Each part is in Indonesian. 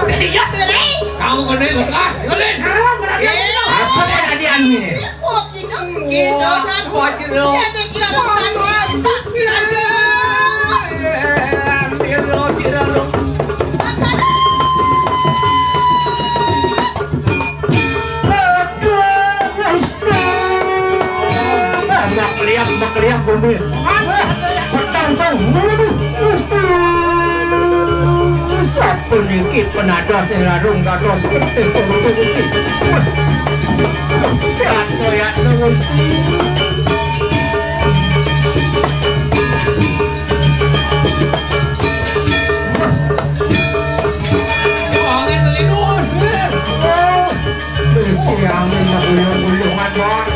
Serius nih? Kau gede bekas, gede. Apa kejadian ini? Kita kan bojro. Jadi kira taksi aja. Siro. Makliak bumi. Petang-tang. Satu niki penadas larung gados kertas turuti. Satu ya terus. Angin melinus. Siang ini gulung-gulungan doang.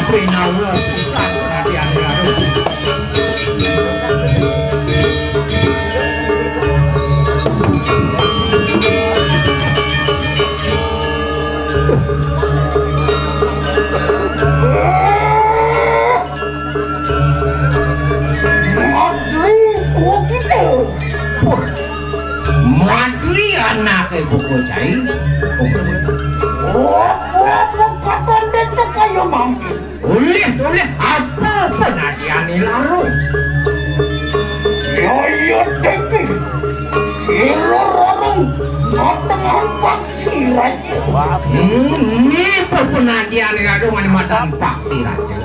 Prinawa pisan perhatian baru. Madri anak ibu kocai. Oleh apa penadian larung? Yo Devi, siro larung, matang paksi raja. Ini penadian larung ada matang paksi raja.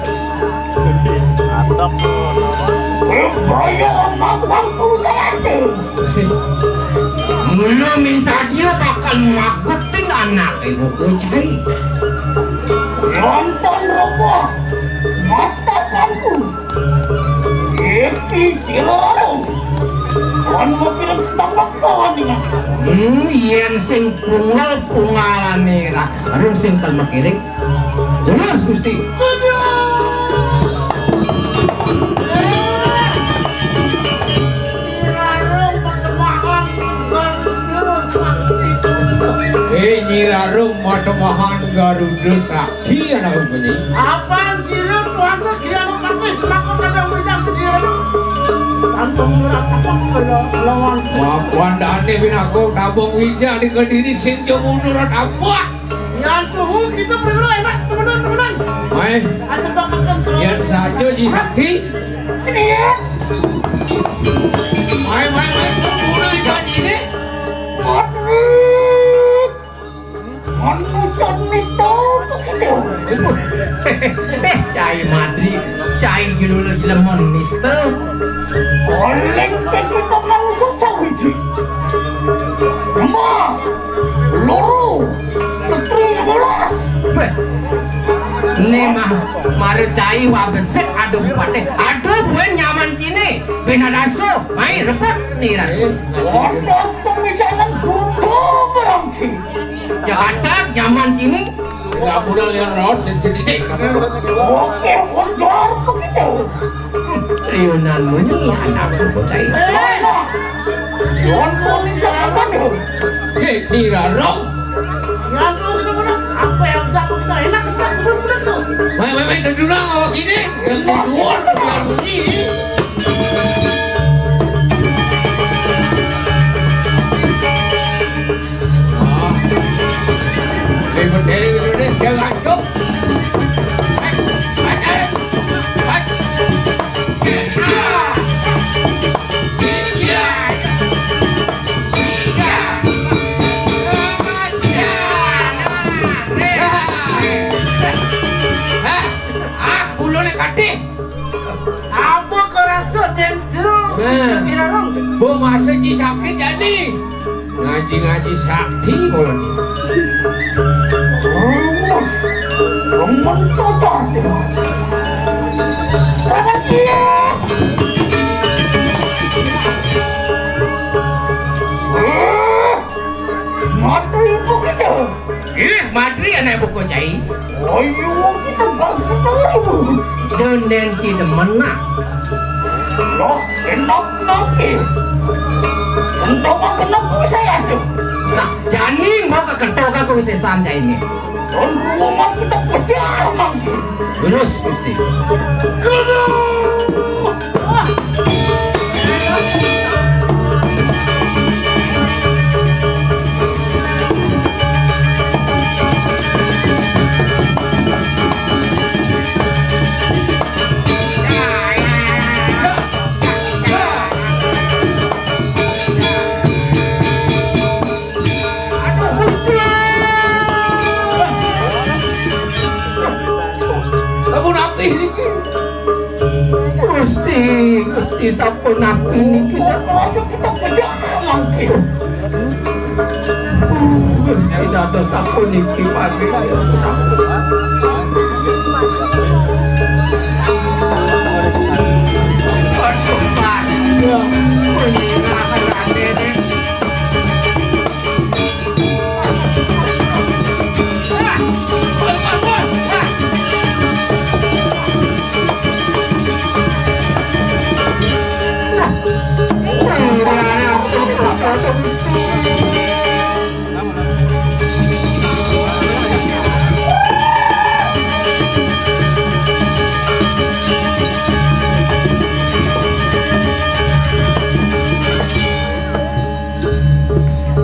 Kebaya matang pusate. Mulu misalnya bakal makutin anak ibu kocai. Nonton robo, mastakanku. Iki siro larung. Kan mau pilih setapak kawan ini. Yen sing pungal-pungalan nira, arung sing kalmakirik. Terus Gusti. Nyirarung matemahan Garuda Sakti anak punya. Apaan sih lu? Tuhan tuh dia lu pakai lakon kagak ngejam dia lu. Tantung murah apa lawan. Mapuan dane binaku tabung wija di Kediri sing jo munduran apa? Ya tuh kita berdua enak teman-teman. Mai, Acak makan terus. yang saja Ji Sakti. Ini ya. Mai, mundur janji ini. Manusia mister begitu. Cai Madri, cai gilulu lemon mister. Oleh kita manusia sawiji. Ma, loro, setri bolas. Nih mah, mari cai wabesek aduh pate. Aduh gue nyaman kini. Benadaso, mai repot nih ragu. Wadah semisalan kutu berangki. Jakarta nyaman kini. Enggak mudah lihat ros jadi Oke, wajar begitu. Riunan ini anak bocah itu. Yon pun jangan yo. Hei, Nyirarung. Ya tuh kita udah apa yang jago kita enak kita bener tuh. Mai, tendurang oh gini. Yang kedua biar bunyi. Berdiri gitu deh, jangan cuk. Apa kau rasa dentu? Kira dong. Bu masa Ji Sakti jadi ngaji sakti boleh nih. Teman cocok tidak. Selamat siang. Madri anak buku cai. Ayo kita bantu. Denden ci demenah. Loh, enak nanti. Untuk kenapa saya tuh? Nah, jani mau ke kentokan kewisesan cai ini. Dan rumah kita pecah nanti. Terus Gusti. Gusti sampun napi niki Masuk kita pecah nanti. Gusti dados sampun niki pagi. Aduh Pak, penyinahan Raden.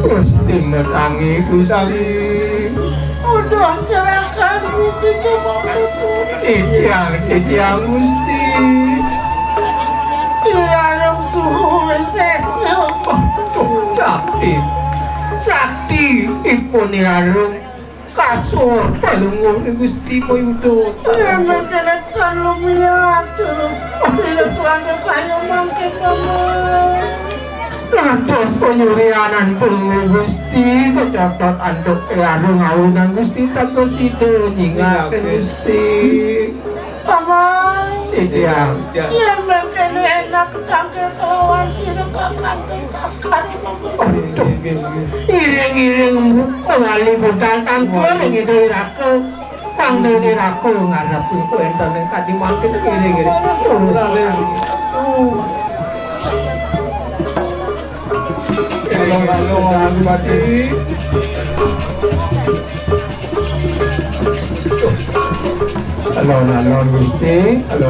Gusti metangi Gusti. Udah serahkan buku coba itu. Titiang Gusti. Yang suhu sesnya. Sakti ipun irarung kasur palungun ni Gusti Mayudo. Emang kena kalau melihat tidak ada kayu mangkit mama. Lantos penyurianan palungun Gusti kecatat anduk irarung awunan Gusti tanpa situ nyingakan Gusti. Mama, Titiang. emang kena enak tangkir kelawan sirap kantor kaskari mama. Iring-iring kembali budal tangkur gitu iraku panggil iraku ngarepin ku enten yang kadi mangkin iring-iring terus Halo Bati. Halo Gusti. Halo.